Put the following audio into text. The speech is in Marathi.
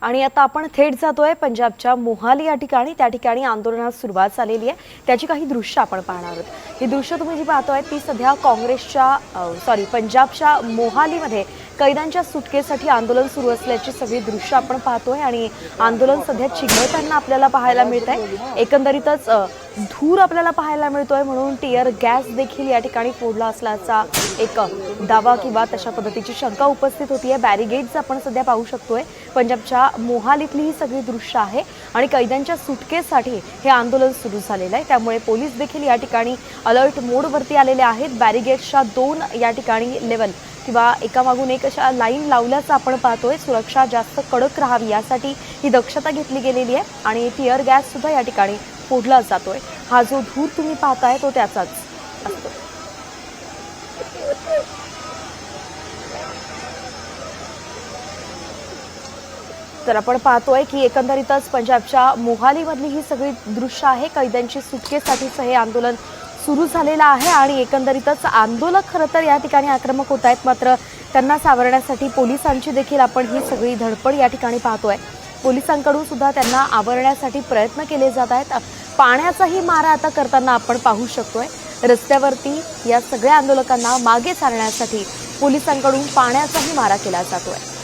आणि आता आपण थेट जातोय पंजाबच्या मोहाली या ठिकाणी। त्या ठिकाणी आंदोलनास सुरुवात झालेली आहे। त्याची काही दृश्य आपण पाहणार आहोत। ही दृश्य तुम्ही जी पाहतोय ती सध्या काँग्रेसच्या पंजाबच्या मोहालीमध्ये कैद्यांच्या सुटकेसाठी आंदोलन सुरू असल्याची सगळी दृश्य आपण पाहतोय आणि आंदोलन सध्या चिघळताना आपल्याला पाहायला मिळतंय। एकंदरीतच धूर आपल्याला पाहायला मिळतोय, म्हणून टियर गॅस देखील या ठिकाणी फोडला असल्याचा एक दावा किंवा तशा पद्धतीची शंका उपस्थित होतीये। बॅरिगेड्स आपण सध्या पाहू शकतोय। पंजाबच्या मोहालीतली ही सगळी दृश्य आहे आणि कैद्यांच्या सुटकेसाठी हे आंदोलन सुरू झालेलं आहे। त्यामुळे पोलीस देखील या ठिकाणी अलर्ट मोडवरती आलेले आहेत। बॅरिगेड्सच्या 2 या ठिकाणी लेवल किंवा एकामागून एक अशा लाईन लावल्याचं आपण पाहतोय। सुरक्षा जास्त कडक राहावी यासाठी ही दक्षता घेतली गेलेली आहे आणि टियर गॅस सुद्धा या ठिकाणी फोडला जातोय। हा जो धूर तुम्ही पाहताय तो त्याचाच असतो। तर आपण पाहतोय की एकंदरीतच पंजाबच्या मोहालीमधली ही सगळी दृश्य आहे। कैद्यांची सुटकेसाठीचं हे आंदोलन सुरू झालेलं आहे आणि एकंदरीतच आंदोलक खरं तर या ठिकाणी आक्रमक होत आहेत, मात्र त्यांना सावरण्यासाठी पोलिसांची देखील आपण ही सगळी धडपड या ठिकाणी पाहतोय। पोलिसांकडून सुद्धा त्यांना आवरण्यासाठी प्रयत्न केले जात आहेत। पाण्याचाही मारा आता करताना आपण पाहू शकतोय। रस्त्यावरती या सगळ्या आंदोलकांना मागे सारण्यासाठी पोलिसांकडून पाण्याचाही मारा केला जातोय।